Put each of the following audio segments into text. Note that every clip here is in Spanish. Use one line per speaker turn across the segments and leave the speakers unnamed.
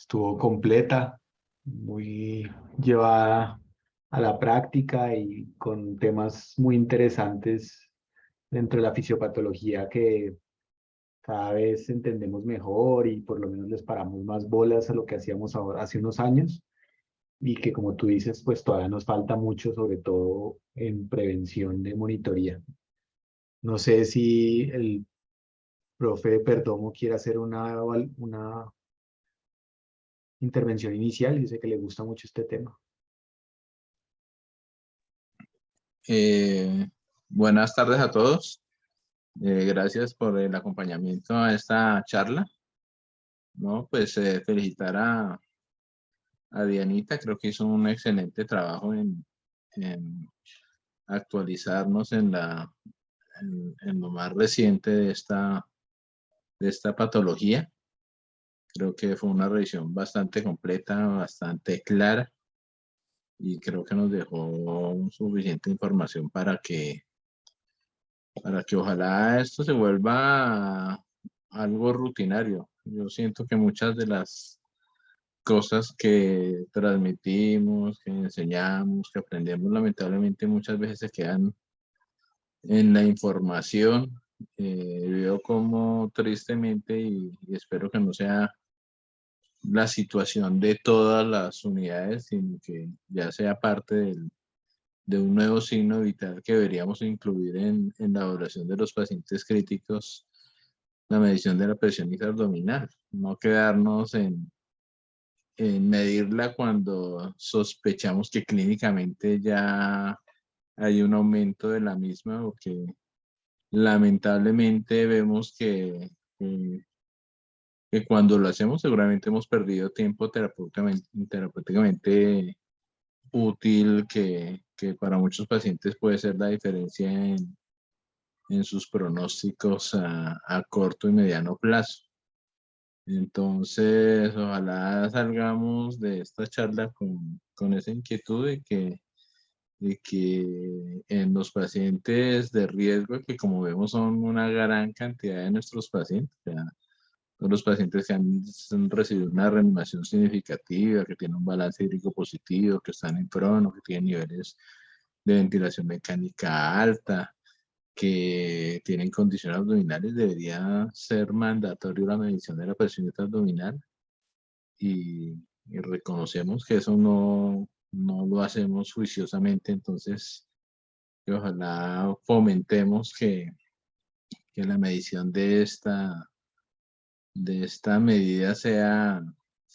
Estuvo completa, muy llevada a la práctica y con temas muy interesantes dentro de la fisiopatología que cada vez entendemos mejor y por lo menos les paramos más bolas a lo que hacíamos ahora, hace unos años y que como tú dices, pues todavía nos falta mucho, sobre todo en prevención de monitoría. No sé si el profe Perdomo quiere hacer una intervención inicial. Yo sé que le gusta mucho este tema.
Eh, Buenas tardes a todos. Gracias por el acompañamiento a esta charla. ¿No? Pues felicitar a Dianita. Creo que hizo un excelente trabajo en actualizarnos en lo más reciente de esta patología. Creo que fue una revisión bastante completa, bastante clara, y creo que nos dejó suficiente información para que ojalá esto se vuelva algo rutinario. Yo siento que muchas de las cosas que transmitimos, que enseñamos, que aprendemos, lamentablemente muchas veces se quedan en la información. Veo como tristemente, y espero que no sea la situación de todas las unidades, sino que ya sea parte de un nuevo signo vital que deberíamos incluir en la evaluación de los pacientes críticos, la medición de la presión intraabdominal, no quedarnos en medirla cuando sospechamos que clínicamente ya hay un aumento de la misma, porque lamentablemente vemos que cuando lo hacemos seguramente hemos perdido tiempo terapéuticamente útil, que para muchos pacientes puede ser la diferencia en sus pronósticos a corto y mediano plazo. Entonces, ojalá salgamos de esta charla con esa inquietud de que en los pacientes de riesgo, que como vemos son una gran cantidad de nuestros pacientes, o sea, todos los pacientes que han recibido una reanimación significativa, que tienen un balance hídrico positivo, que están en prono, que tienen niveles de ventilación mecánica alta, que tienen condiciones abdominales, debería ser mandatorio la medición de la presión abdominal, y reconocemos que eso no lo hacemos juiciosamente. Entonces que ojalá fomentemos que la medición de esta medida sea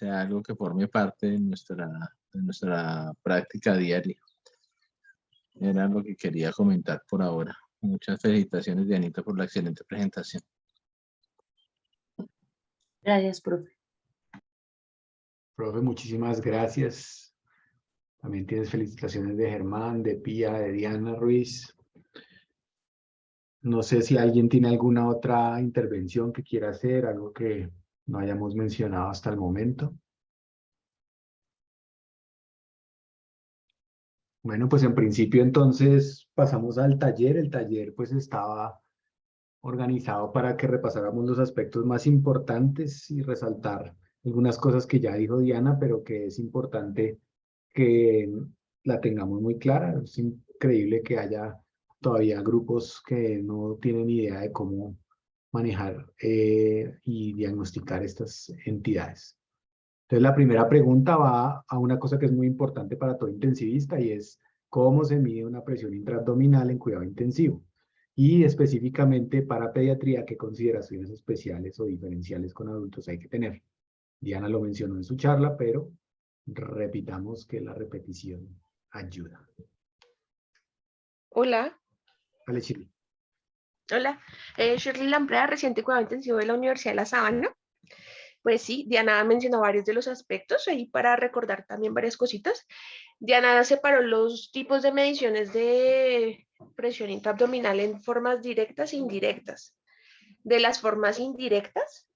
algo que forme parte de nuestra práctica diaria. Era lo que quería comentar por ahora. Muchas felicitaciones, Dianita, por la excelente presentación.
Gracias, profe.
Profe, muchísimas gracias. También tienes felicitaciones de Germán, de Pía, de Diana Ruiz. No sé si alguien tiene alguna otra intervención que quiera hacer, algo que no hayamos mencionado hasta el momento. Bueno, pues en principio entonces pasamos al taller. El taller pues estaba organizado para que repasáramos los aspectos más importantes y resaltar algunas cosas que ya dijo Diana, pero que es importante que la tengamos muy clara. Es increíble que haya todavía grupos que no tienen idea de cómo manejar y diagnosticar estas entidades. Entonces, la primera pregunta va a una cosa que es muy importante para todo intensivista y es cómo se mide una presión intraabdominal en cuidado intensivo. Y específicamente para pediatría, qué consideraciones especiales o diferenciales con adultos hay que tener. Diana lo mencionó en su charla, pero repitamos que la repetición ayuda.
Hola,
Vale, Shirley.
hola. Shirley Lampreda, reciente cuidado intensivo de la Universidad de La Sabana. Pues sí, Diana mencionó varios de los aspectos ahí para recordar también varias cositas. Diana separó los tipos de mediciones de presión intraabdominal en formas directas e indirectas. De las formas indirectas,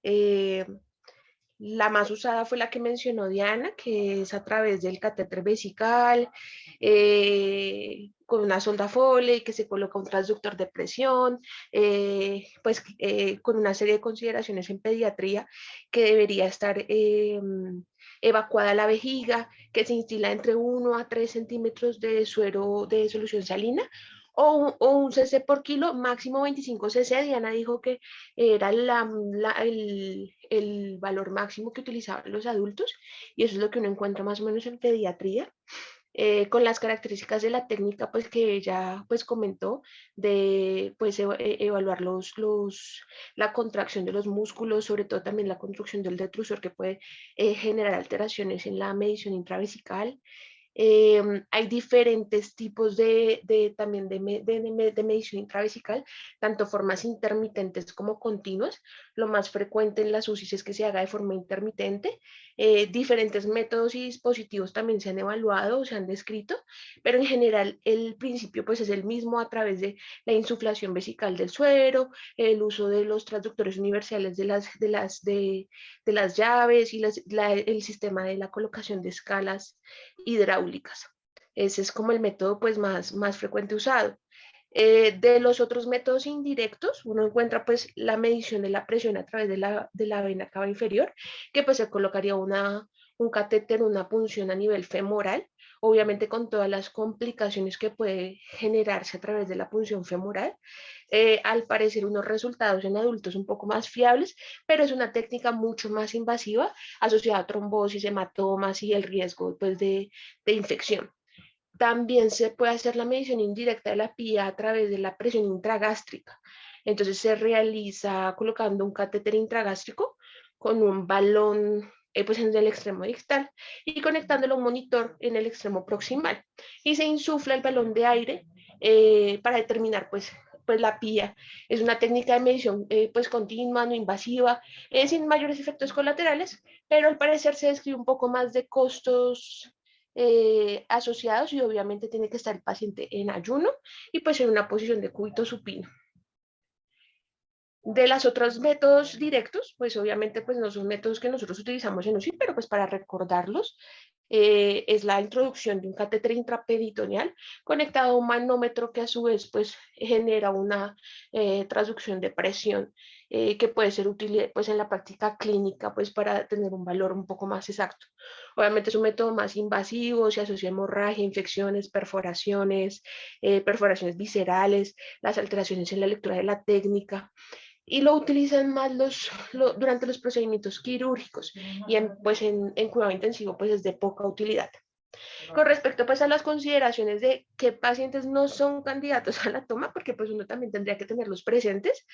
La más usada fue la que mencionó Diana, que es a través del catéter vesical, con una sonda Foley, que se coloca un transductor de presión, con una serie de consideraciones en pediatría, que debería estar evacuada la vejiga, que se instila entre 1 a 3 centímetros de suero de solución salina, o un cc por kilo, máximo 25 cc. Diana dijo que era el valor máximo que utilizaban los adultos, y eso es lo que uno encuentra más o menos en pediatría. Con las características de la técnica pues que ella pues comentó de pues evaluar la contracción de los músculos, sobre todo también la construcción del detrusor, que puede generar alteraciones en la medición intravesical. Hay diferentes tipos también de medición intravesical, tanto formas intermitentes como continuas. Lo más frecuente en las UCIs es que se haga de forma intermitente. Diferentes métodos y dispositivos también se han evaluado o se han descrito, pero en general el principio pues es el mismo a través de la insuflación vesical del suero, el uso de los transductores universales de las llaves y el sistema de la colocación de escalas hidráulicas. Ese es como el método pues más frecuente usado. De los otros métodos indirectos, uno encuentra pues la medición de la presión a través de la vena cava inferior, que pues se colocaría un catéter, una punción a nivel femoral, obviamente con todas las complicaciones que puede generarse a través de la punción femoral. Al parecer unos resultados en adultos un poco más fiables, pero es una técnica mucho más invasiva, asociada a trombosis, hematomas y el riesgo pues, de infección. También se puede hacer la medición indirecta de la PIA a través de la presión intragástrica. Entonces se realiza colocando un catéter intragástrico con un balón pues en el extremo distal y conectándolo a un monitor en el extremo proximal. Y se insufla el balón de aire para determinar pues la PIA. Es una técnica de medición pues continua, no invasiva, sin mayores efectos colaterales, pero al parecer se describe un poco más de costos asociados, y obviamente tiene que estar el paciente en ayuno y pues en una posición de cúbito supino. De los otros métodos directos, pues obviamente pues no son métodos que nosotros utilizamos en UCI, pero pues para recordarlos, es la introducción de un catéter intraperitoneal conectado a un manómetro que a su vez pues genera una transducción de presión que puede ser útil pues en la práctica clínica pues para tener un valor un poco más exacto. Obviamente es un método más invasivo, se asocia a hemorragia, infecciones, perforaciones viscerales, las alteraciones en la lectura de la técnica, y lo utilizan más durante los procedimientos quirúrgicos, y pues en cuidado intensivo pues es de poca utilidad. Con respecto pues a las consideraciones de qué pacientes no son candidatos a la toma, porque pues uno también tendría que tenerlos presentes,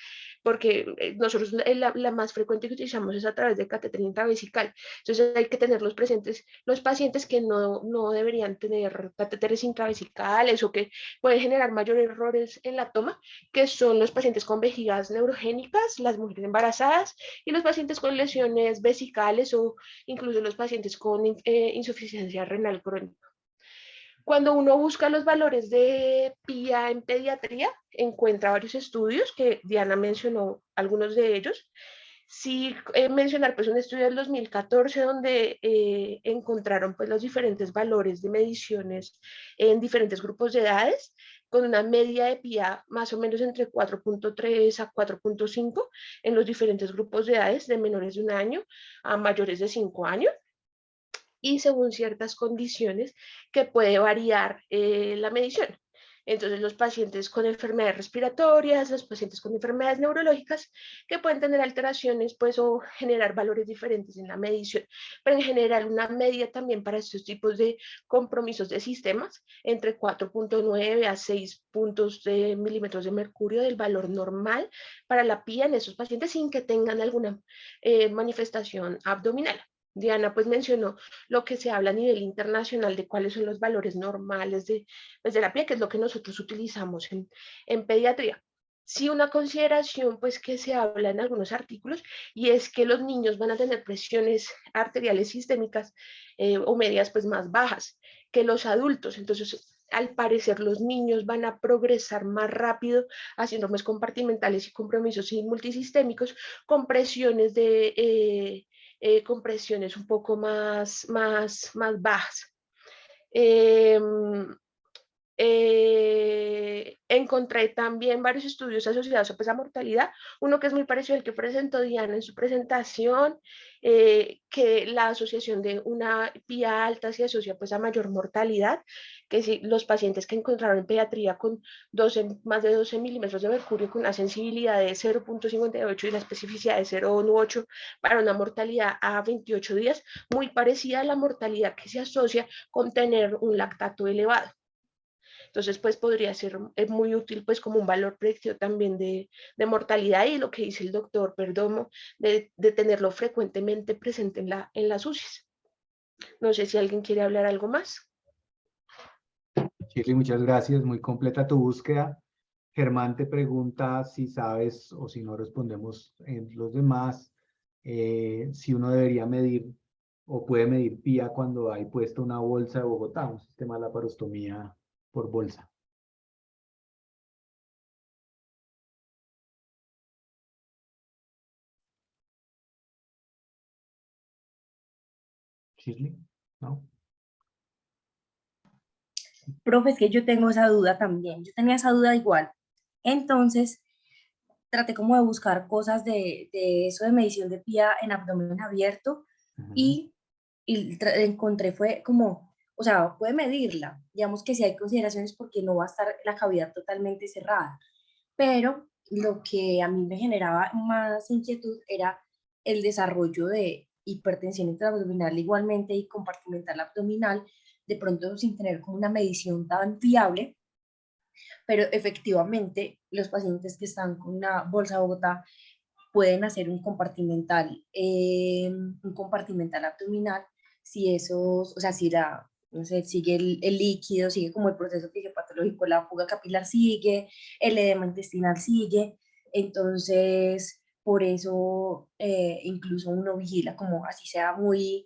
porque nosotros la más frecuente que utilizamos es a través de catéter intravesical. Entonces hay que tenerlos presentes los pacientes que no deberían tener catéteres intravesicales o que pueden generar mayores errores en la toma, que son los pacientes con vejigas neurogénicas, las mujeres embarazadas y los pacientes con lesiones vesicales, o incluso los pacientes con insuficiencia renal crónica. Cuando uno busca los valores de PIA en pediatría, encuentra varios estudios, que Diana mencionó algunos de ellos. Sí, mencionar pues un estudio del 2014 donde encontraron pues los diferentes valores de mediciones en diferentes grupos de edades, con una media de PIA más o menos entre 4.3 a 4.5 en los diferentes grupos de edades, de menores de 1 año a mayores de 5 años. Y según ciertas condiciones que puede variar la medición. Entonces, los pacientes con enfermedades respiratorias, los pacientes con enfermedades neurológicas, que pueden tener alteraciones, pues, o generar valores diferentes en la medición. Pero en general, una media también para estos tipos de compromisos de sistemas, entre 4.9 a 6 puntos de milímetros de mercurio del valor normal para la PIA en esos pacientes, sin que tengan alguna manifestación abdominal. Diana pues mencionó lo que se habla a nivel internacional de cuáles son los valores normales pues, de la PIA, que es lo que nosotros utilizamos en pediatría. Sí, una consideración pues que se habla en algunos artículos, y es que los niños van a tener presiones arteriales sistémicas o medias pues más bajas que los adultos. Entonces, al parecer los niños van a progresar más rápido a síndromes compartimentales y compromisos multisistémicos con presiones con presiones un poco más bajas. Encontré también varios estudios asociados a, pues, a mortalidad, uno que es muy parecido al que presentó Diana en su presentación, que la asociación de una PIA alta se asocia, pues, a mayor mortalidad, que si los pacientes que encontraron en pediatría con más de 12 milímetros de mercurio con una sensibilidad de 0.58 y la especificidad de 0.8 para una mortalidad a 28 días, muy parecida a la mortalidad que se asocia con tener un lactato elevado. Entonces, pues podría ser muy útil, pues, como un valor predictivo también de mortalidad, y lo que dice el doctor Perdomo, de tenerlo frecuentemente presente en las UCIs. No sé si alguien quiere hablar algo más.
Shirley, muchas gracias, muy completa tu búsqueda. Germán te pregunta si sabes o si no respondemos en los demás, si uno debería medir o puede medir PIA cuando hay puesta una bolsa de Bogotá, un sistema de laparostomía por bolsa. Shirley, ¿no?
Profe, es que yo tengo esa duda también. Yo tenía esa duda igual. Entonces, traté como de buscar cosas de eso de medición de PIA en abdomen abierto y encontré fue como, o sea, puede medirla. Digamos que si hay consideraciones porque no va a estar la cavidad totalmente cerrada. Pero lo que a mí me generaba más inquietud era el desarrollo de hipertensión intraabdominal igualmente y compartimental abdominal, de pronto sin tener como una medición tan fiable, pero efectivamente los pacientes que están con una bolsa Bogotá pueden hacer un compartimental abdominal si esos, o sea, si la, no sé, sigue el líquido, sigue como el proceso fisiopatológico, la fuga capilar sigue, el edema intestinal sigue, entonces por eso incluso uno vigila como así sea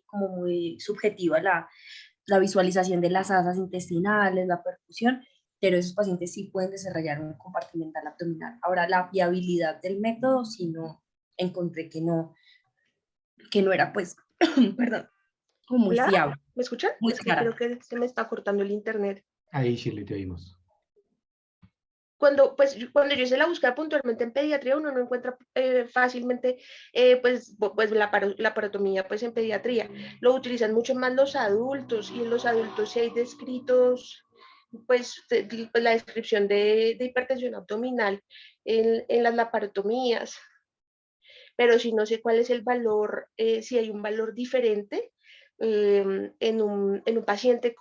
como muy subjetiva la visualización de las asas intestinales, la perfusión, pero esos pacientes sí pueden desarrollar un compartimental abdominal. Ahora, la viabilidad del método, si no, encontré que no era, pues, perdón, muy
Hola,
fiable,
¿me escuchan?
muy
Es que
clara.
creo que se me está cortando el internet.
Ahí, Shirley, te oímos.
Cuando yo hice la búsqueda puntualmente en pediatría, uno no encuentra fácilmente pues la parotomía pues en pediatría. Lo utilizan mucho más los adultos, y en los adultos sí hay descritos pues la descripción de hipertensión abdominal en las laparotomías, pero si no sé cuál es el valor, si hay un valor diferente en un paciente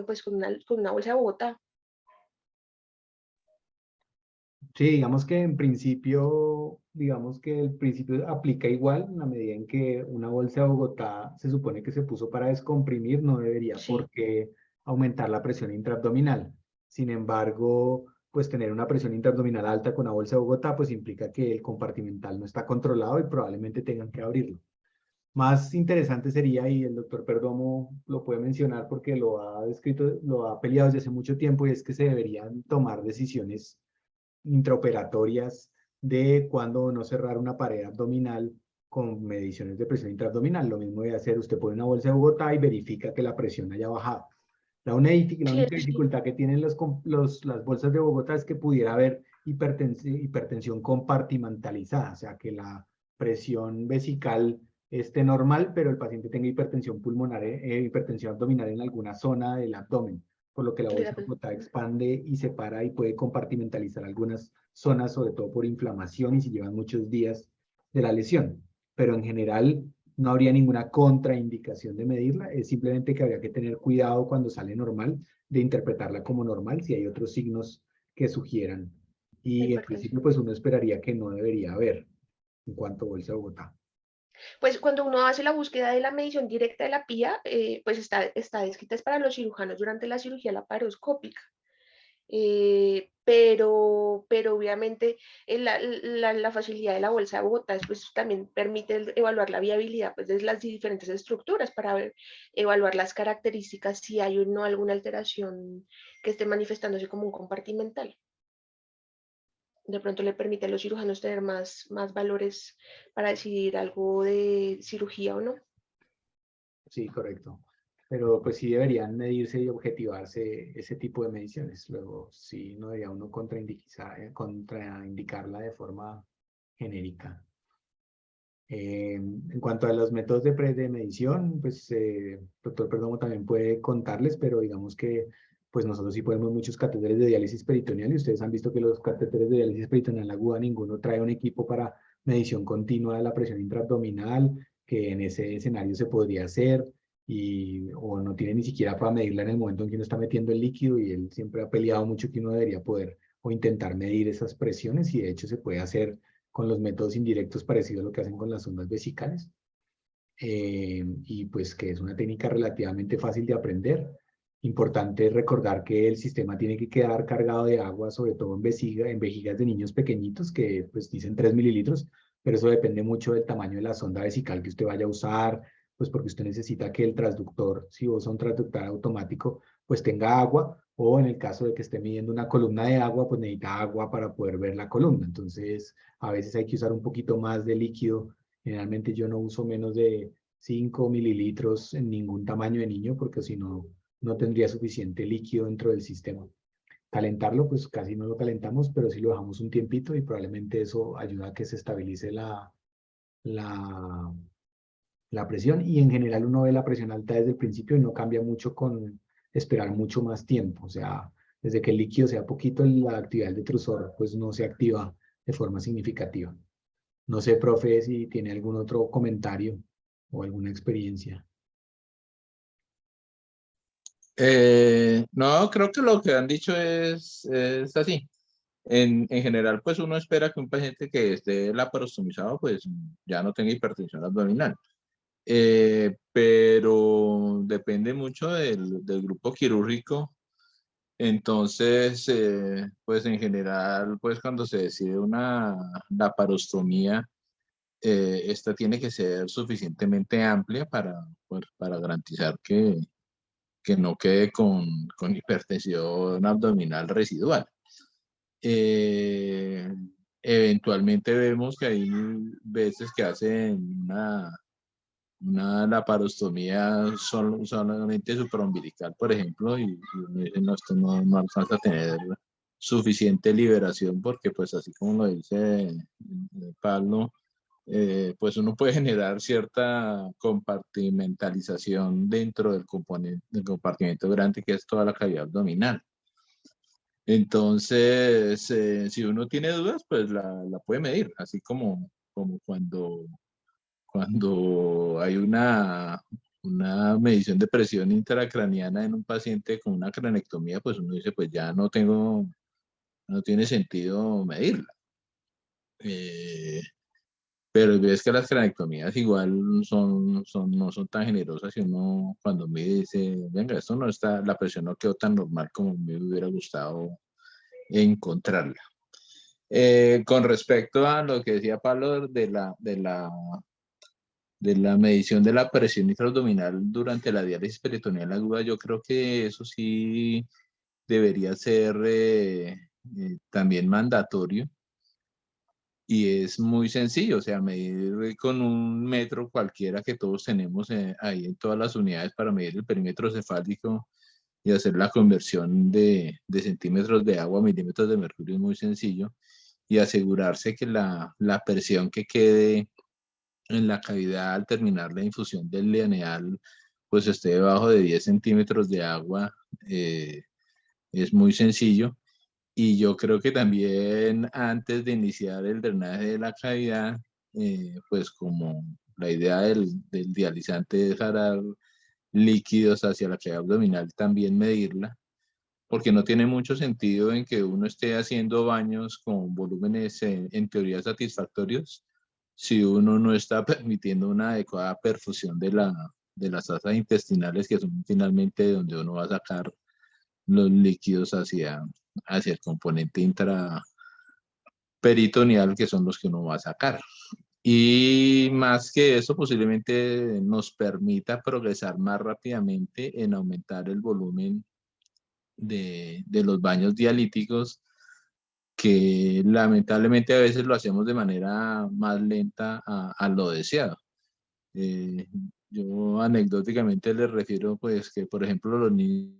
pues, con una bolsa de Bogotá.
Sí, digamos que en principio, digamos que el principio aplica igual en la medida en que una bolsa de Bogotá se supone que se puso para descomprimir, no debería
Sí.
por qué aumentar la presión intraabdominal. Sin embargo, pues tener una presión intraabdominal alta con una bolsa de Bogotá, pues implica que el compartimental no está controlado y probablemente tengan que abrirlo. Más interesante sería, y el doctor Perdomo lo puede mencionar porque lo ha descrito, lo ha peleado desde hace mucho tiempo, y es que se deberían tomar decisiones intraoperatorias de cuándo no cerrar una pared abdominal con mediciones de presión intraabdominal. Lo mismo debe hacer, usted pone una bolsa de Bogotá y verifica que la presión haya bajado. La única
Sí.
dificultad que tienen las bolsas de Bogotá es que pudiera haber hipertensión compartimentalizada, o sea, que la presión vesical esté normal, pero el paciente tenga hipertensión pulmonar, hipertensión abdominal en alguna zona del abdomen, por lo que la bolsa de Bogotá expande y separa y puede compartimentalizar algunas zonas, sobre todo por inflamación y si llevan muchos días de la lesión. Pero en general no habría ninguna contraindicación de medirla, es simplemente que habría que tener cuidado cuando sale normal de interpretarla como normal si hay otros signos que sugieran. Y en principio pues uno esperaría que no debería haber en cuanto a bolsa de Bogotá.
Pues cuando uno hace la búsqueda de la medición directa de la PIA, pues está descrita es para los cirujanos durante la cirugía laparoscópica. Pero obviamente la facilidad de la bolsa de Bogotá pues, también permite evaluar la viabilidad pues, de las diferentes estructuras para evaluar las características, si hay o no alguna alteración que esté manifestándose como un compartimental. de pronto le permite a los cirujanos tener más valores para decidir algo de cirugía o no.
Sí, correcto. Pero pues sí deberían medirse y objetivarse ese tipo de mediciones. Luego sí no debería uno contraindicarla de forma genérica. En cuanto a los métodos de medición, pues doctor Perdomo también puede contarles, pero digamos que pues nosotros sí ponemos muchos catéteres de diálisis peritoneal y ustedes han visto que los catéteres de diálisis peritoneal aguda ninguno trae un equipo para medición continua de la presión intraabdominal, que en ese escenario se podría hacer, o no tiene ni siquiera para medirla en el momento en que uno está metiendo el líquido, y él siempre ha peleado mucho que uno debería poder o intentar medir esas presiones, y de hecho se puede hacer con los métodos indirectos parecidos a lo que hacen con las ondas vesicales, y pues que es una técnica relativamente fácil de aprender. Importante recordar que el sistema tiene que quedar cargado de agua, sobre todo en vejigas de niños pequeñitos, que pues dicen 3 mililitros, pero eso depende mucho del tamaño de la sonda vesical que usted vaya a usar, pues porque usted necesita que el transductor, si usa un transductor automático, pues tenga agua, o en el caso de que esté midiendo una columna de agua, pues necesita agua para poder ver la columna. Entonces, a veces hay que usar un poquito más de líquido. Generalmente yo no uso menos de 5 mililitros en ningún tamaño de niño, porque si no, no tendría suficiente líquido dentro del sistema. Calentarlo, pues casi no lo calentamos, pero sí lo dejamos un tiempito y probablemente eso ayuda a que se estabilice la, la presión. Y en general uno ve la presión alta desde el principio y no cambia mucho con esperar mucho más tiempo. O sea, desde que el líquido sea poquito, la actividad del detrusor pues no se activa de forma significativa. No sé, profe, si tiene algún otro comentario o alguna experiencia.
No, creo que lo que han dicho es así. En general, pues uno espera que un paciente que esté laparostomizado, pues ya no tenga hipertensión abdominal. Pero depende mucho del grupo quirúrgico. Entonces, pues en general, pues cuando se decide una laparostomía, esta tiene que ser suficientemente amplia pues, para garantizar que no quede con hipertensión abdominal residual. Eh, Eventualmente vemos que hay veces que hacen una laparostomía solamente supraumbilical, por ejemplo, y uno dice, no, esto no alcanza a tener suficiente liberación, porque pues así como lo dice Pablo, pues uno puede generar cierta compartimentalización dentro del compartimento grande que es toda la cavidad abdominal. Entonces, si uno tiene dudas, pues la puede medir, así como cuando hay una medición de presión intracraniana en un paciente con una cranectomía, pues uno dice, pues ya no tiene sentido medirla. Pero ves que las cranectomías igual no son tan generosas, y uno cuando mide dice, venga, esto no está, la presión no quedó tan normal como me hubiera gustado encontrarla. Con respecto a lo que decía Pablo de la medición de la presión intraabdominal durante la diálisis peritoneal aguda, yo creo que eso sí debería ser también mandatorio, y es muy sencillo, o sea, medir con un metro cualquiera que todos tenemos ahí en todas las unidades para medir el perímetro cefálico y hacer la conversión de centímetros de agua a milímetros de mercurio es muy sencillo, y asegurarse que la presión que quede en la cavidad al terminar la infusión del lineal pues esté debajo de 10 centímetros de agua. Es muy sencillo, y yo creo que también antes de iniciar el drenaje de la cavidad, pues como la idea del dializante es jalar líquidos hacia la cavidad abdominal, también medirla, porque no tiene mucho sentido en que uno esté haciendo baños con volúmenes en teoría satisfactorios si uno no está permitiendo una adecuada perfusión de las asas intestinales, que son finalmente de donde uno va a sacar los líquidos hacia el componente intraperitoneal, que son los que uno va a sacar. Y más que eso, posiblemente nos permita progresar más rápidamente en aumentar el volumen de los baños dialíticos, que lamentablemente a veces lo hacemos de manera más lenta a lo deseado. Yo anecdóticamente les refiero pues que, por ejemplo, los niños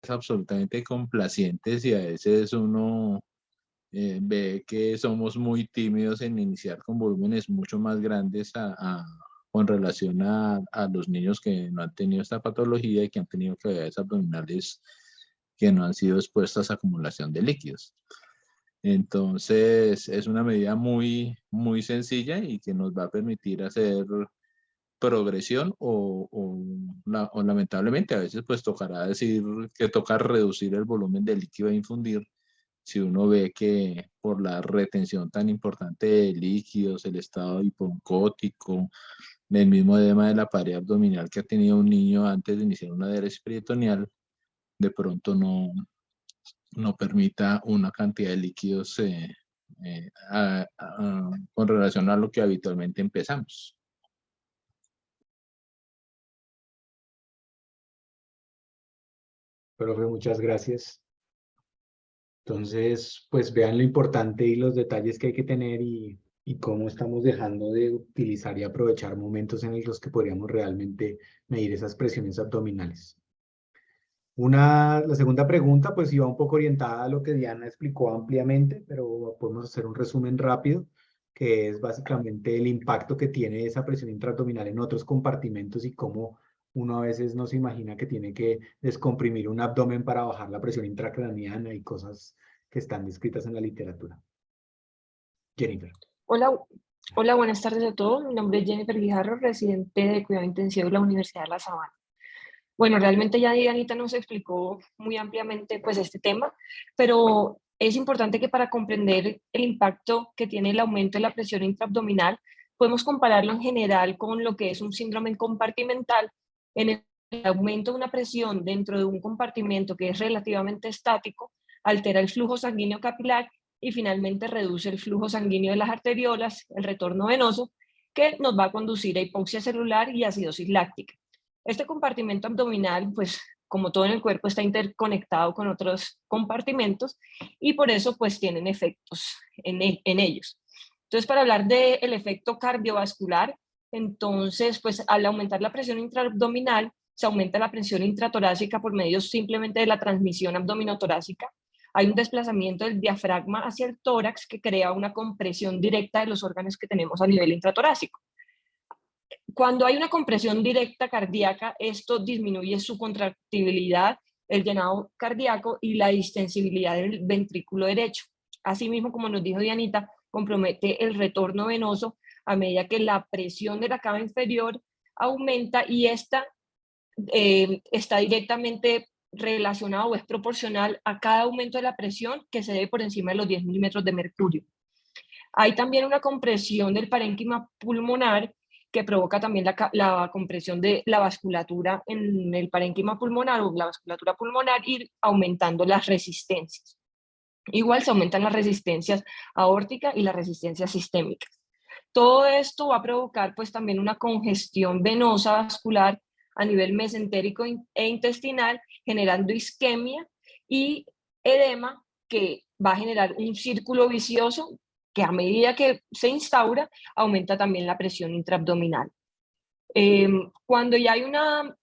absolutamente complacientes, y a veces uno ve que somos muy tímidos en iniciar con volúmenes mucho más grandes con relación a los niños que no han tenido esta patología y que han tenido cavidades abdominales que no han sido expuestas a acumulación de líquidos. Entonces, es una medida muy, muy sencilla y que nos va a permitir hacer progresión o lamentablemente a veces pues tocará decir que toca reducir el volumen de líquido a infundir si uno ve que por la retención tan importante de líquidos, el estado hiponcótico, el mismo edema de la pared abdominal que ha tenido un niño antes de iniciar una diáresis peritoneal, de pronto no permita una cantidad de líquidos con relación a lo que habitualmente empezamos.
Profe, muchas gracias. Entonces, pues vean lo importante y los detalles que hay que tener y cómo estamos dejando de utilizar y aprovechar momentos en los que podríamos realmente medir esas presiones abdominales. La segunda pregunta, pues iba un poco orientada a lo que Diana explicó ampliamente, pero podemos hacer un resumen rápido, que es básicamente el impacto que tiene esa presión intraabdominal en otros compartimentos y cómo uno a veces no se imagina que tiene que descomprimir un abdomen para bajar la presión intracraniana y cosas que están descritas en la literatura. Jennifer.
Hola, hola, buenas tardes a todos. Mi nombre es Jennifer Guijarro, residente de Cuidado Intensivo de la Universidad de La Sabana. Bueno, realmente ya Dianita nos explicó muy ampliamente pues este tema, pero es importante que para comprender el impacto que tiene el aumento de la presión intraabdominal, podemos compararlo en general con lo que es un síndrome compartimental, en el aumento de una presión dentro de un compartimento que es relativamente estático, altera el flujo sanguíneo capilar y finalmente reduce el flujo sanguíneo de las arteriolas, el retorno venoso, que nos va a conducir a hipoxia celular y acidosis láctica. Este compartimento abdominal, pues como todo en el cuerpo, está interconectado con otros compartimentos y por eso pues tienen efectos en ellos. Entonces, para hablar del efecto cardiovascular, entonces pues al aumentar la presión intraabdominal, se aumenta la presión intratorácica por medio simplemente de la transmisión abdominotorácica. Hay un desplazamiento del diafragma hacia el tórax que crea una compresión directa de los órganos que tenemos a nivel intratorácico. Cuando hay una compresión directa cardíaca, esto disminuye su contractibilidad, el llenado cardíaco y la distensibilidad del ventrículo derecho. Asimismo, como nos dijo Dianita, compromete el retorno venoso a medida que la presión de la cava inferior aumenta y esta está directamente relacionada o es proporcional a cada aumento de la presión que se dé por encima de los 10 milímetros de mercurio. Hay también una compresión del parénquima pulmonar que provoca también la compresión de la vasculatura en el parénquima pulmonar o la vasculatura pulmonar y aumentando las resistencias. Igual se aumentan las resistencias aórticas y las resistencias sistémicas. Todo esto va a provocar pues también una congestión venosa vascular a nivel mesentérico e intestinal, generando isquemia y edema que va a generar un círculo vicioso que a medida que se instaura, aumenta también la presión intraabdominal. Cuando ya hay una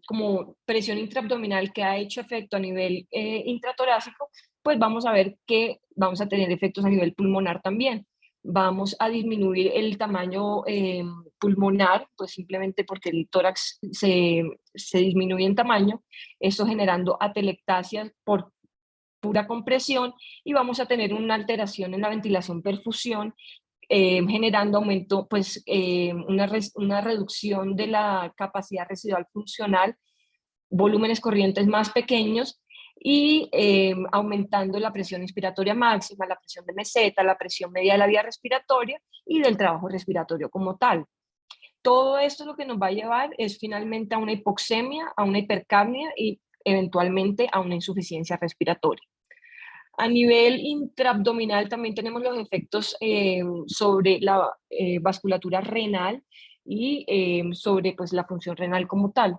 como presión intraabdominal que ha hecho efecto a nivel intratorácico, pues vamos a ver que vamos a tener efectos a nivel pulmonar también. Vamos a disminuir el tamaño pulmonar, pues simplemente porque el tórax se disminuye en tamaño, eso generando atelectasia por pura compresión y vamos a tener una alteración en la ventilación perfusión, generando aumento, pues una reducción de la capacidad residual funcional, volúmenes corrientes más pequeños y aumentando la presión inspiratoria máxima, la presión de meseta, la presión media de la vía respiratoria y del trabajo respiratorio como tal. Todo esto lo que nos va a llevar es finalmente a una hipoxemia, a una hipercapnia y eventualmente a una insuficiencia respiratoria. A nivel intraabdominal también tenemos los efectos sobre la vasculatura renal y sobre pues, la función renal como tal.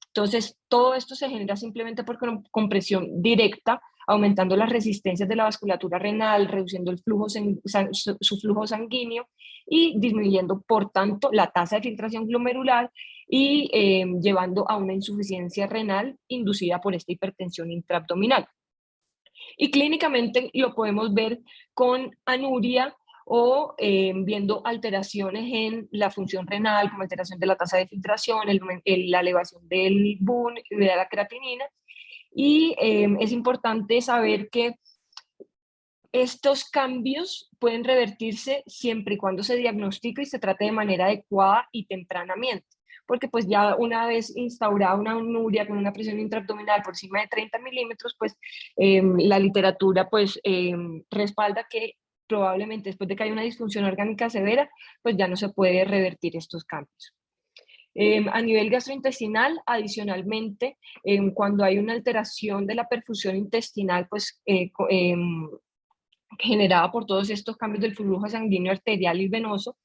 Entonces, todo esto se genera simplemente por compresión directa, aumentando las resistencias de la vasculatura renal, reduciendo el flujo su flujo sanguíneo y disminuyendo, por tanto, la tasa de filtración glomerular y llevando a una insuficiencia renal inducida por esta hipertensión intraabdominal. Y clínicamente lo podemos ver con anuria o viendo alteraciones en la función renal, como alteración de la tasa de filtración, la elevación del BUN y de la creatinina. Y es importante saber que estos cambios pueden revertirse siempre y cuando se diagnostique y se trate de manera adecuada y tempranamente, porque pues ya una vez instaurada una anuria con una presión intraabdominal por encima de 30 milímetros, pues la literatura pues respalda que probablemente después de que haya una disfunción orgánica severa, pues ya no se puede revertir estos cambios. A nivel gastrointestinal, adicionalmente, cuando hay una alteración de la perfusión intestinal, pues generada por todos estos cambios del flujo sanguíneo arterial y venoso,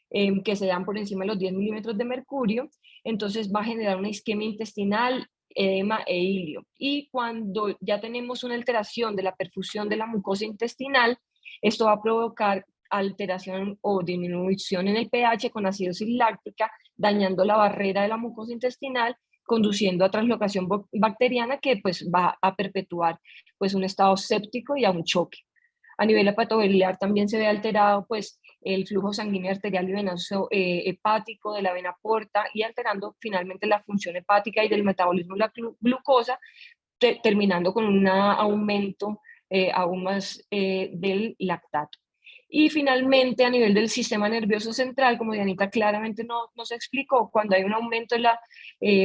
que se dan por encima de los 10 milímetros de mercurio, entonces va a generar una isquemia intestinal, edema e hilio. Y cuando ya tenemos una alteración de la perfusión de la mucosa intestinal, esto va a provocar alteración o disminución en el pH con acidosis láctica, dañando la barrera de la mucosa intestinal, conduciendo a translocación bacteriana que pues va a perpetuar pues un estado séptico y a un choque. A nivel hepatobiliar también se ve alterado pues, el flujo sanguíneo arterial y venoso hepático de la vena porta y alterando finalmente la función hepática y del metabolismo de la glucosa, terminando con un aumento aún más del lactato. Y finalmente, a nivel del sistema nervioso central, como Dianita claramente nos explicó, cuando hay un aumento de la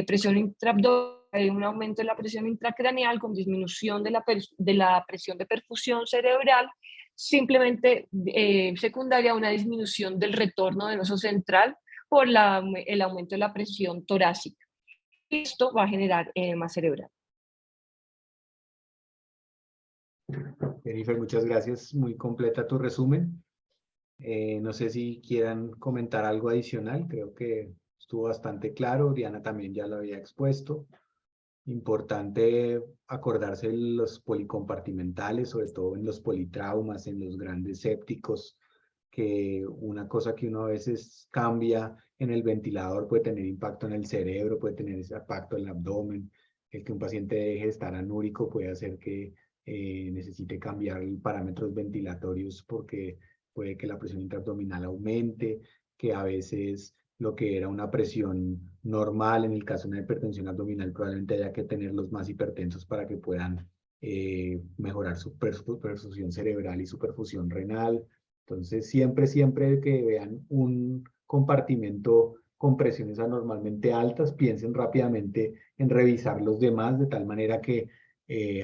presión intraabdominal, hay un aumento de la presión intracraneal con disminución de la presión de perfusión cerebral, simplemente secundaria a una disminución del retorno venoso central por el aumento de la presión torácica. Esto va a generar edema cerebral.
Jennifer, muchas gracias. Muy completa tu resumen. No sé si quieran comentar algo adicional. Creo que estuvo bastante claro. Diana también ya lo había expuesto. Importante acordarse de los policompartimentales, sobre todo en los politraumas, en los grandes sépticos, que una cosa que uno a veces cambia en el ventilador puede tener impacto en el cerebro, puede tener ese impacto en el abdomen. El que un paciente deje de estar anúrico puede hacer que necesite cambiar parámetros ventilatorios porque puede que la presión intraabdominal aumente, que a veces lo que era una presión normal, en el caso de una hipertensión abdominal, probablemente haya que tenerlos más hipertensos para que puedan mejorar su perfusión cerebral y su perfusión renal. Entonces, siempre que vean un compartimento con presiones anormalmente altas, piensen rápidamente en revisar los demás, de tal manera que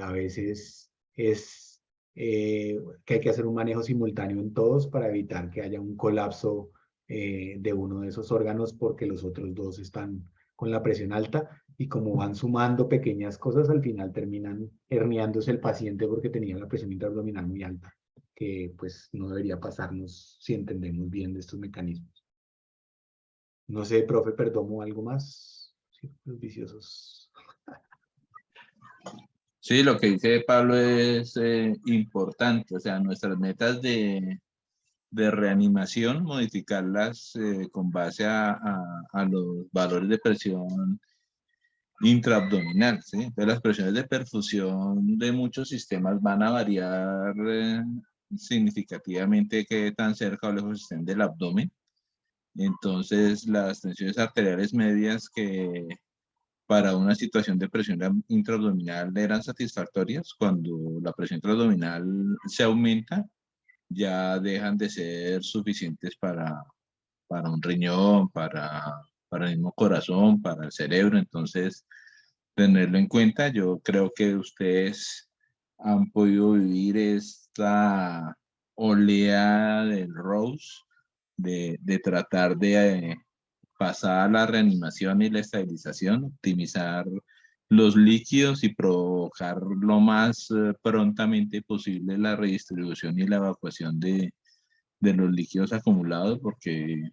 a veces es que hay que hacer un manejo simultáneo en todos para evitar que haya un colapso de uno de esos órganos porque los otros dos están con la presión alta y como van sumando pequeñas cosas, al final terminan herniándose el paciente porque tenía la presión intraabdominal muy alta, que pues no debería pasarnos si entendemos bien de estos mecanismos. No sé, profe Perdomo, ¿algo más? Círculos viciosos.
Sí, lo que dice Pablo es importante, o sea, nuestras metas de reanimación, modificarlas con base a los valores de presión intraabdominal, ¿sí? Entonces las presiones de perfusión de muchos sistemas van a variar significativamente qué tan cerca o lejos estén del abdomen. Entonces las tensiones arteriales medias que para una situación de presión intraabdominal eran satisfactorias, cuando la presión intraabdominal se aumenta, ya dejan de ser suficientes para un riñón, para el mismo corazón, para el cerebro. Entonces, tenerlo en cuenta. Yo creo que ustedes han podido vivir esta oleada del Rose, de tratar de pasar a la reanimación y la estabilización, optimizar los líquidos y provocar lo más prontamente posible la redistribución y la evacuación de los líquidos acumulados, porque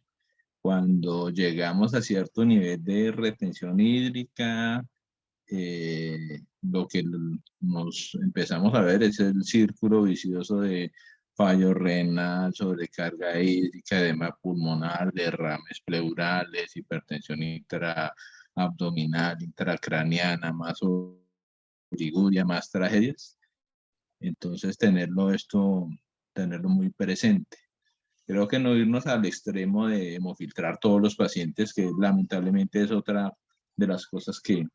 cuando llegamos a cierto nivel de retención hídrica, lo que nos empezamos a ver es el círculo vicioso de fallo renal, sobrecarga hídrica, edema pulmonar, derrames pleurales, hipertensión intraabdominal, intracraniana, más oliguria, más tragedias. Entonces tenerlo muy presente. Creo que no irnos al extremo de hemofiltrar todos los pacientes, que lamentablemente es otra de las cosas que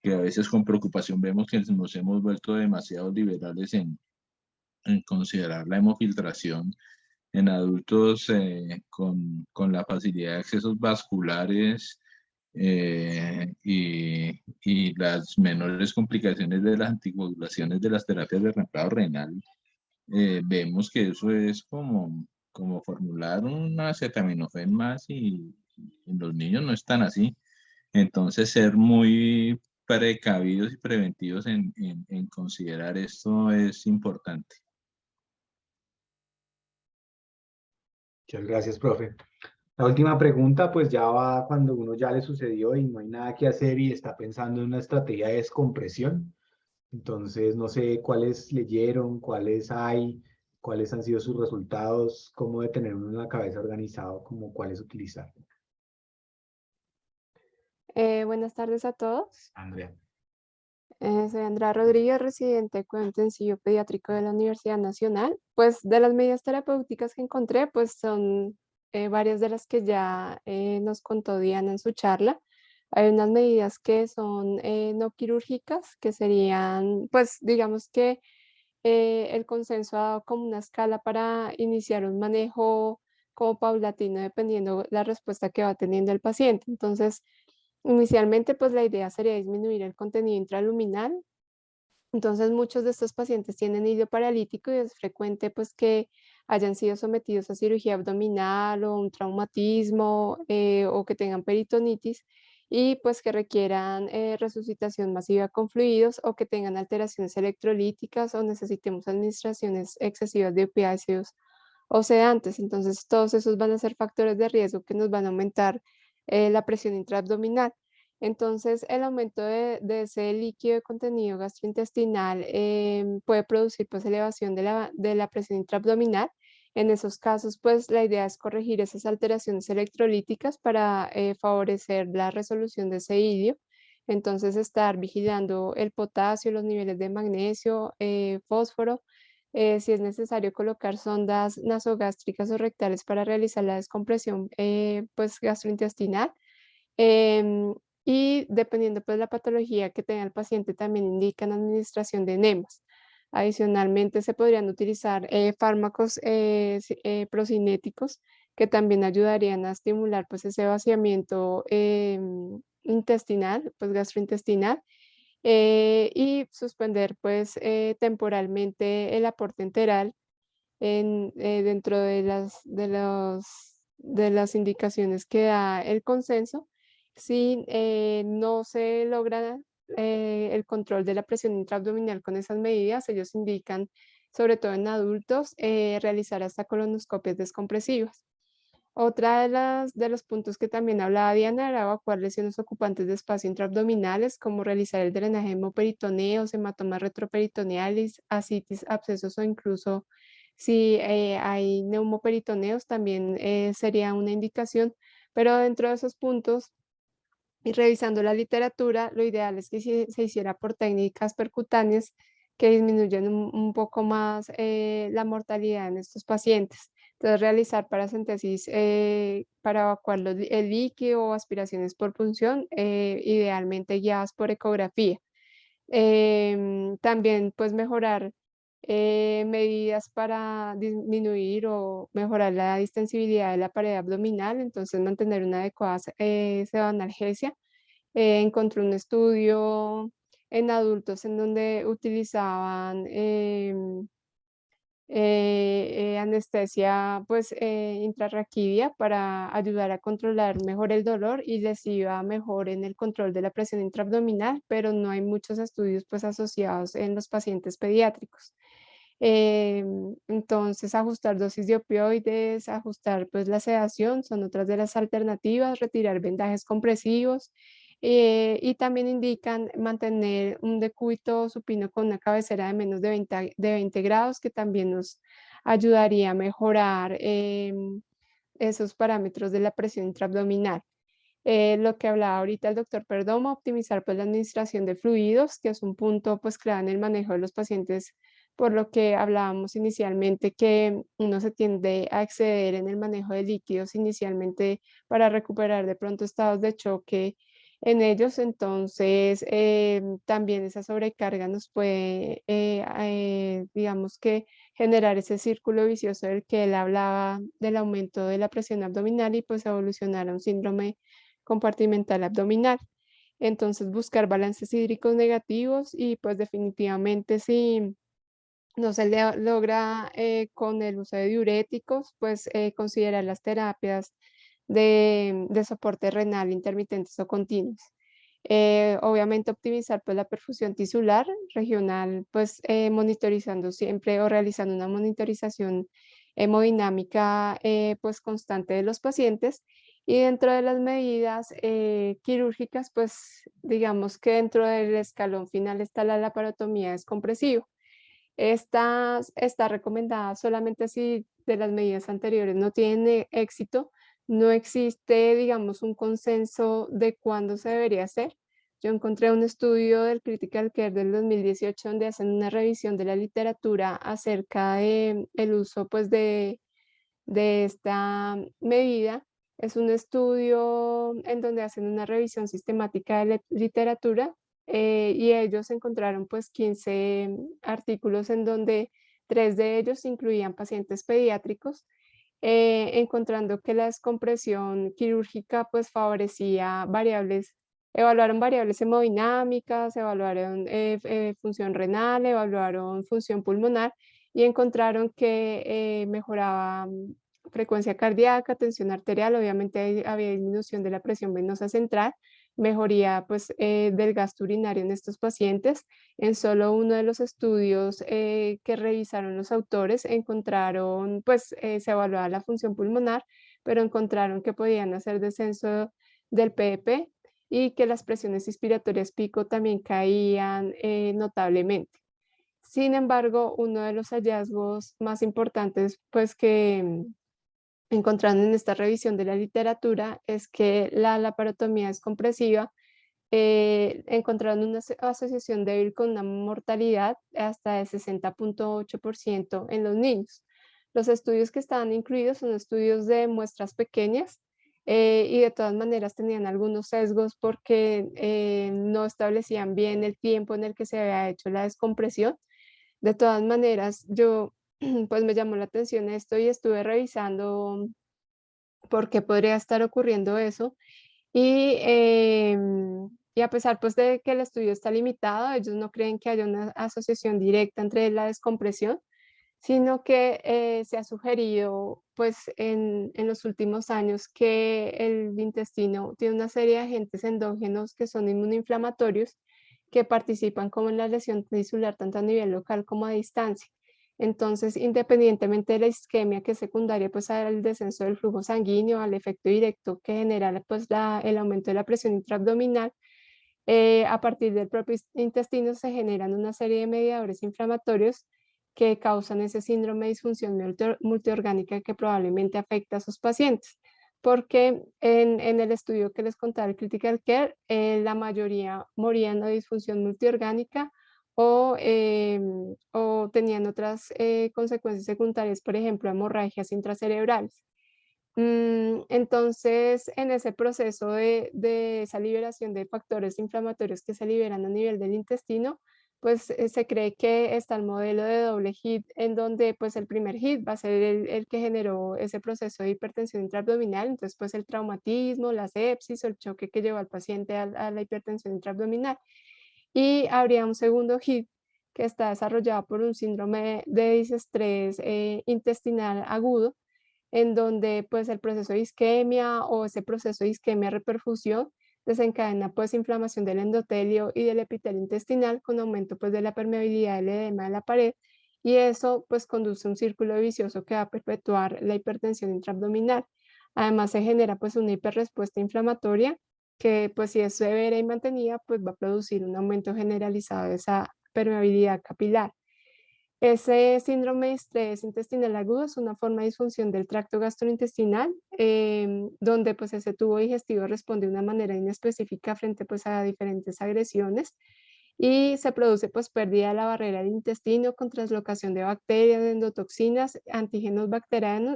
a veces con preocupación vemos que nos hemos vuelto demasiado liberales en considerar la hemofiltración en adultos con la facilidad de accesos vasculares y las menores complicaciones de las anticoagulaciones de las terapias de reemplazo renal. Vemos que eso es como formular una acetaminofén más y en los niños no están así. Entonces, ser muy precavidos y preventivos en considerar esto es importante.
Muchas gracias, profe. La última pregunta, pues ya va cuando uno ya le sucedió y no hay nada que hacer y está pensando en una estrategia de descompresión. Entonces, no sé cuáles leyeron, cuáles hay, cuáles han sido sus resultados, cómo de tener uno en la cabeza organizado, como cuáles utilizar.
Buenas tardes a todos.
Andrea.
Soy Andrea Rodríguez, residente de cuidado intensivo pediátrico de la Universidad Nacional. Pues de las medidas terapéuticas que encontré, pues son varias de las que ya nos contó Diana en su charla. Hay unas medidas que son no quirúrgicas, que serían, pues digamos que el consenso ha dado como una escala para iniciar un manejo como paulatino, dependiendo la respuesta que va teniendo el paciente. Entonces, inicialmente, pues la idea sería disminuir el contenido intraluminal. Entonces, muchos de estos pacientes tienen hilo paralítico y es frecuente pues que hayan sido sometidos a cirugía abdominal o un traumatismo o que tengan peritonitis y pues que requieran resucitación masiva con fluidos o que tengan alteraciones electrolíticas o necesitemos administraciones excesivas de opiáceos o sedantes. Entonces, todos esos van a ser factores de riesgo que nos van a aumentar la presión intraabdominal. Entonces, el aumento de ese líquido de contenido gastrointestinal puede producir pues elevación de la presión intraabdominal. En esos casos, pues la idea es corregir esas alteraciones electrolíticas para favorecer la resolución de ese idio. Entonces, estar vigilando el potasio, los niveles de magnesio, fósforo, si es necesario colocar sondas nasogástricas o rectales para realizar la descompresión pues gastrointestinal. Em, y dependiendo pues la patología que tenga el paciente también indican administración de enemas. Adicionalmente se podrían utilizar fármacos procinéticos que también ayudarían a estimular pues ese vaciamiento intestinal, pues gastrointestinal y suspender pues temporalmente el aporte enteral dentro de las indicaciones que da el consenso. Si no se logra el control de la presión intraabdominal con esas medidas, ellos indican, sobre todo en adultos, realizar hasta colonoscopias descompresivas. Otra de los puntos que también hablaba Diana era evacuar lesiones ocupantes de espacio intraabdominales, como realizar el drenaje hemoperitoneo, hematomas retroperitoneales, ascitis, abscesos o incluso si hay neumoperitoneos también sería una indicación, pero dentro de esos puntos y revisando la literatura, lo ideal es que se hiciera por técnicas percutáneas que disminuyan un poco más la mortalidad en estos pacientes. Entonces, realizar paracentesis para evacuar el líquido o aspiraciones por punción, idealmente guiadas por ecografía. También, pues, mejorar medidas para disminuir o mejorar la distensibilidad de la pared abdominal, entonces mantener una adecuada sedoanalgesia. Encontré un estudio en adultos en donde utilizaban anestesia pues intrarraquídea para ayudar a controlar mejor el dolor y les iba mejor en el control de la presión intraabdominal, pero no hay muchos estudios pues asociados en los pacientes pediátricos. Entonces ajustar dosis de opioides, ajustar pues la sedación son otras de las alternativas, retirar vendajes compresivos, y también indican mantener un decúbito supino con una cabecera de menos de 20 grados, que también nos ayudaría a mejorar esos parámetros de la presión intraabdominal. Lo que hablaba ahorita el doctor Perdomo, optimizar pues la administración de fluidos, que es un punto pues clave en el manejo de los pacientes, por lo que hablábamos inicialmente que uno se tiende a exceder en el manejo de líquidos inicialmente para recuperar de pronto estados de choque en ellos. Entonces también esa sobrecarga nos puede, digamos que generar ese círculo vicioso del que él hablaba, del aumento de la presión abdominal y pues evolucionar a un síndrome compartimental abdominal. Entonces buscar balances hídricos negativos y pues definitivamente si no se logra con el uso de diuréticos, pues considerar las terapias de soporte renal intermitentes o continuos. Obviamente optimizar pues la perfusión tisular regional, pues monitorizando siempre o realizando una monitorización hemodinámica pues constante de los pacientes. Y dentro de las medidas quirúrgicas, pues digamos que dentro del escalón final está la laparotomía descompresiva. Esta está recomendada solamente si de las medidas anteriores no tienen éxito, no existe, digamos, un consenso de cuándo se debería hacer. Yo encontré un estudio del Critical Care del 2018 donde hacen una revisión de la literatura acerca de el uso pues de esta medida. Es un estudio en donde hacen una revisión sistemática de la literatura y ellos encontraron pues 15 artículos en donde 3 de ellos incluían pacientes pediátricos, encontrando que la descompresión quirúrgica pues favorecía variables, evaluaron variables hemodinámicas, evaluaron función renal, evaluaron función pulmonar y encontraron que mejoraba frecuencia cardíaca, tensión arterial, obviamente había disminución de la presión venosa central, mejoría pues del gasto urinario en estos pacientes. En solo uno de los estudios que revisaron los autores encontraron, pues se evaluaba la función pulmonar, pero encontraron que podían hacer descenso del PEP y que las presiones inspiratorias pico también caían notablemente. Sin embargo, uno de los hallazgos más importantes pues que encontraron en esta revisión de la literatura es que la laparotomía descompresiva encontraron una asociación débil con una mortalidad hasta de 60.8% en los niños. Los estudios que estaban incluidos son estudios de muestras pequeñas y de todas maneras tenían algunos sesgos porque no establecían bien el tiempo en el que se había hecho la descompresión. De todas maneras, yo pues me llamó la atención esto y estuve revisando por qué podría estar ocurriendo eso. Y a pesar pues de que el estudio está limitado, ellos no creen que haya una asociación directa entre la descompresión, sino que se ha sugerido pues en los últimos años que el intestino tiene una serie de agentes endógenos que son inmunoinflamatorios que participan como en la lesión tisular tanto a nivel local como a distancia. Entonces, independientemente de la isquemia que es secundaria pues al descenso del flujo sanguíneo, al efecto directo que genera pues el aumento de la presión intraabdominal, a partir del propio intestino se generan una serie de mediadores inflamatorios que causan ese síndrome de disfunción multiorgánica que probablemente afecta a sus pacientes. Porque en el estudio que les contaba el Critical Care, la mayoría morían de disfunción multiorgánica o tenían otras consecuencias secundarias, por ejemplo, hemorragias intracerebrales. Entonces, en ese proceso de esa liberación de factores inflamatorios que se liberan a nivel del intestino, pues se cree que está el modelo de doble hit, en donde pues el primer hit va a ser el que generó ese proceso de hipertensión intraabdominal, entonces pues el traumatismo, la sepsis o el choque que llevó al paciente a la hipertensión intraabdominal. Y habría un segundo hit que está desarrollado por un síndrome de disestrés intestinal agudo, en donde pues el proceso de isquemia o ese proceso de isquemia-reperfusión desencadena pues inflamación del endotelio y del epitelio intestinal con aumento pues de la permeabilidad del edema de la pared, y eso pues conduce a un círculo vicioso que va a perpetuar la hipertensión intraabdominal. Además se genera pues una hiperrespuesta inflamatoria que pues si es severa y mantenida pues va a producir un aumento generalizado de esa permeabilidad capilar. Ese síndrome de estrés intestinal agudo es una forma de disfunción del tracto gastrointestinal, donde pues ese tubo digestivo responde de una manera inespecífica frente pues a diferentes agresiones, y se produce pues pérdida de la barrera del intestino con translocación de bacterias, de endotoxinas, antígenos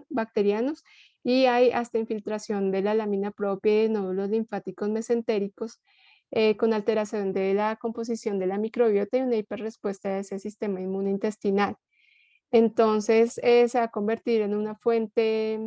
bacterianos, y hay hasta infiltración de la lámina propia y de nódulos linfáticos mesentéricos, con alteración de la composición de la microbiota y una hiperrespuesta de ese sistema inmune intestinal. Entonces se va a convertir en una fuente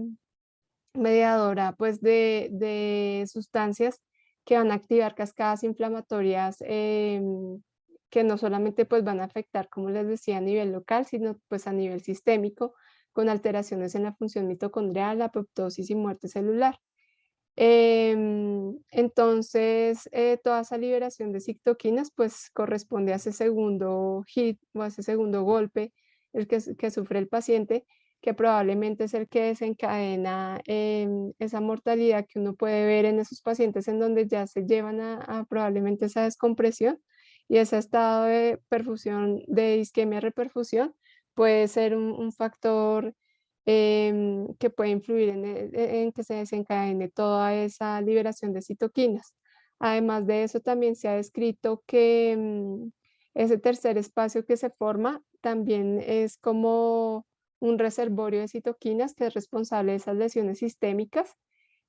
mediadora pues de sustancias que van a activar cascadas inflamatorias, que no solamente pues van a afectar, como les decía, a nivel local, sino pues a nivel sistémico, con alteraciones en la función mitocondrial, apoptosis y muerte celular. Entonces, toda esa liberación de citoquinas pues corresponde a ese segundo hit o a ese segundo golpe que sufre el paciente, que probablemente es el que desencadena esa mortalidad que uno puede ver en esos pacientes en donde ya se llevan a probablemente esa descompresión, y ese estado de perfusión, de isquemia-reperfusión, puede ser un factor que puede influir en que se desencadene toda esa liberación de citoquinas. Además de eso, también se ha descrito que ese tercer espacio que se forma también es como un reservorio de citoquinas que es responsable de esas lesiones sistémicas,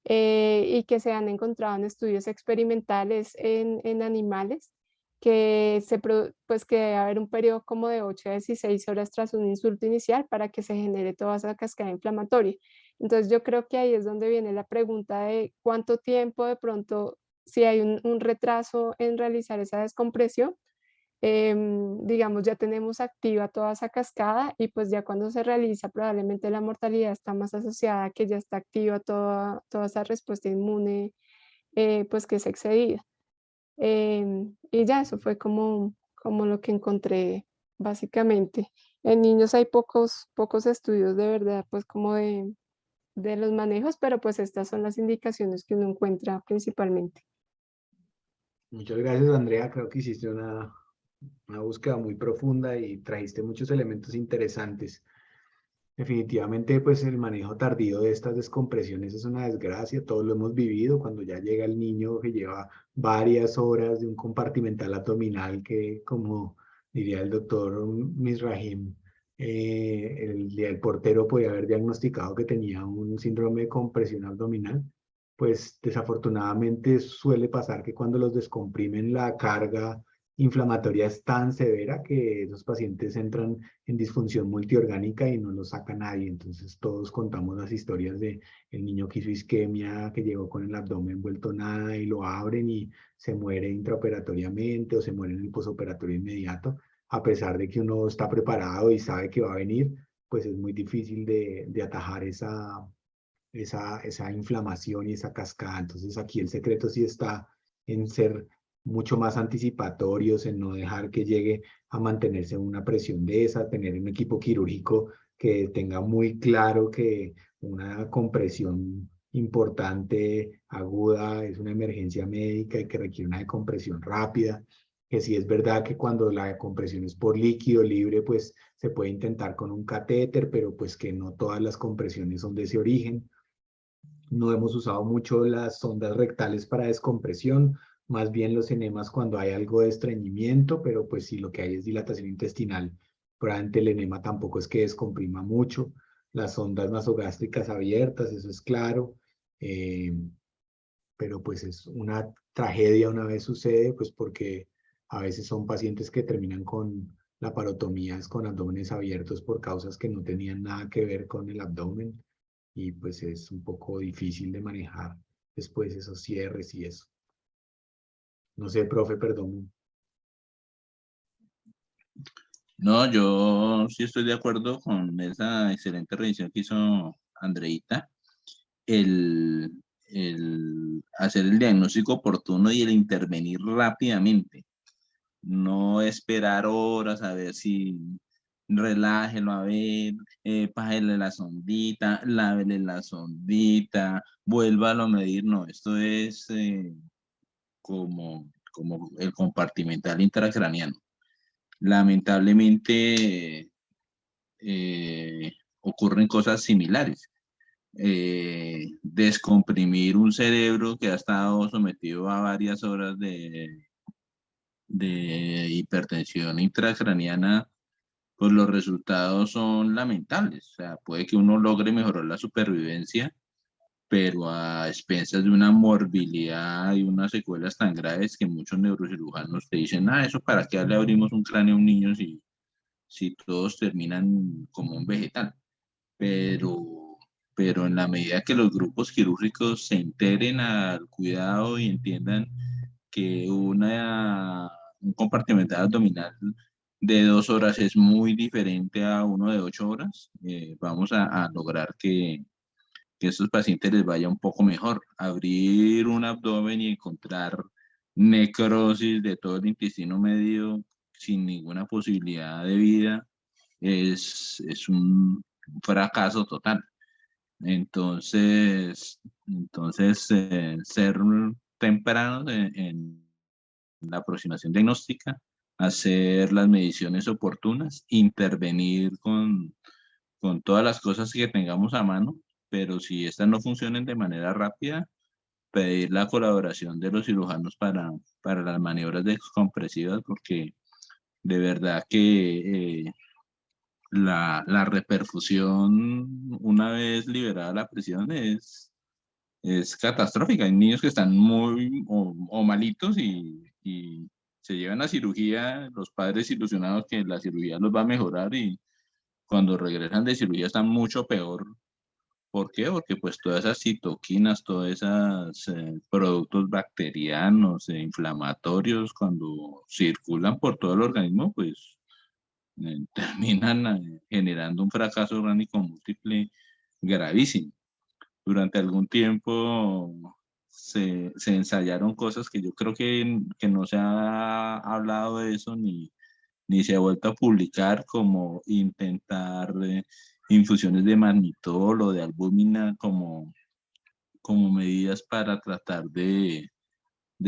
y que se han encontrado en estudios experimentales en animales, pues que debe haber un periodo como de 8 a 16 horas tras un insulto inicial para que se genere toda esa cascada inflamatoria. Entonces yo creo que ahí es donde viene la pregunta de cuánto tiempo de pronto, si hay un retraso en realizar esa descompresión, digamos, ya tenemos activa toda esa cascada, y pues ya cuando se realiza probablemente la mortalidad está más asociada a que ya está activa toda esa respuesta inmune, pues que es excedida. Y ya eso fue como lo que encontré básicamente. En niños hay pocos estudios de verdad, pues como de los manejos, pero pues estas son las indicaciones que uno encuentra principalmente.
Muchas gracias, Andrea. Creo que hiciste una búsqueda muy profunda y trajiste muchos elementos interesantes. Definitivamente, pues el manejo tardío de estas descompresiones es una desgracia, todos lo hemos vivido cuando ya llega el niño que lleva varias horas de un compartimental abdominal como diría el doctor Misrahim, el portero podía haber diagnosticado que tenía un síndrome de compresión abdominal. Pues desafortunadamente suele pasar que cuando los descomprimen la carga inflamatoria es tan severa que esos pacientes entran en disfunción multiorgánica y no lo saca nadie. Entonces todos contamos las historias de el niño que hizo isquemia, que llegó con el abdomen vuelto nada y lo abren y se muere intraoperatoriamente o se muere en el posoperatorio inmediato. A pesar de que uno está preparado y sabe que va a venir, pues es muy difícil de atajar esa inflamación y esa cascada. Entonces aquí el secreto sí está en ser mucho más anticipatorios, en no dejar que llegue a mantenerse una presión de esa, tener un equipo quirúrgico que tenga muy claro que una compresión importante, aguda, es una emergencia médica y que requiere una decompresión rápida, que sí es verdad que cuando la compresión es por líquido libre, pues se puede intentar con un catéter, pero pues que no todas las compresiones son de ese origen. No hemos usado mucho las sondas rectales para descompresión, más bien los enemas cuando hay algo de estreñimiento, pero pues si lo que hay es dilatación intestinal, probablemente el enema tampoco es que descomprima mucho. Las sondas nasogástricas abiertas, eso es claro, eh, pero pues es una tragedia una vez sucede, pues porque a veces son pacientes que terminan con laparotomías con abdómenes abiertos por causas que no tenían nada que ver con el abdomen, y pues es un poco difícil de manejar después esos cierres y eso. No sé, profe, perdón.
No, yo sí estoy de acuerdo con esa excelente revisión que hizo Andreita. El, el hacer el diagnóstico oportuno y el intervenir rápidamente. No esperar horas a ver si relájelo, a ver, pájele la sondita, lávele la sondita, vuélvalo a medir. No, esto es como el compartimental intracraneano. Lamentablemente ocurren cosas similares. Descomprimir un cerebro que ha estado sometido a varias horas de hipertensión intracraniana, pues los resultados son lamentables. O sea, puede que uno logre mejorar la supervivencia, pero a expensas de una morbilidad y unas secuelas tan graves que muchos neurocirujanos te dicen, eso para qué le abrimos un cráneo a un niño si todos terminan como un vegetal. Pero, pero en la medida que los grupos quirúrgicos se integren al cuidado y entiendan que un compartimental abdominal de 2 horas es muy diferente a uno de 8 horas, vamos a lograr que a estos pacientes les vaya un poco mejor. Abrir un abdomen y encontrar necrosis de todo el intestino medio sin ninguna posibilidad de vida es un fracaso total. Entonces, ser tempranos en la aproximación diagnóstica, hacer las mediciones oportunas, intervenir con todas las cosas que tengamos a mano, pero si estas no funcionan de manera rápida, pedir la colaboración de los cirujanos para las maniobras descompresivas, porque de verdad que la reperfusión, una vez liberada la presión, es catastrófica. Hay niños que están muy o malitos y se llevan a cirugía, los padres ilusionados que la cirugía los va a mejorar y cuando regresan de cirugía están mucho peor. ¿Por qué? Porque pues todas esas citoquinas, todos esos productos bacterianos e inflamatorios, cuando circulan por todo el organismo, pues terminan generando un fracaso orgánico múltiple gravísimo. Durante algún tiempo se ensayaron cosas que yo creo que no se ha hablado de eso ni se ha vuelto a publicar, como intentar infusiones de mannitol o de albúmina como medidas para tratar de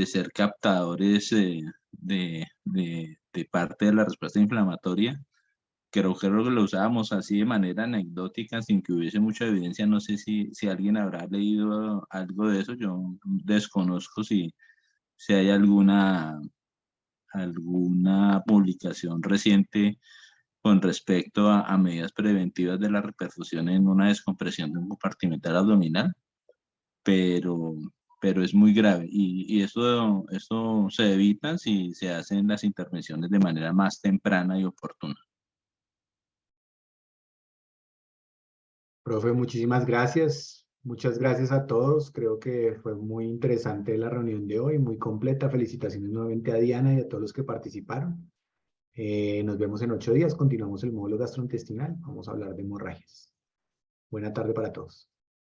ser captadores de parte de la respuesta inflamatoria. Creo que lo usábamos así de manera anecdótica, sin que hubiese mucha evidencia. No sé si alguien habrá leído algo de eso. Yo desconozco si hay alguna publicación reciente con respecto a medidas preventivas de la reperfusión en una descompresión de un compartimental abdominal, pero, pero es muy grave y eso se evita si se hacen las intervenciones de manera más temprana y oportuna.
Profe, muchísimas gracias. Muchas gracias a todos. Creo que fue muy interesante la reunión de hoy, muy completa. Felicitaciones nuevamente a Diana y a todos los que participaron. Nos vemos en 8 días. Continuamos el módulo gastrointestinal. Vamos a hablar de hemorragias. Buena tarde para todos.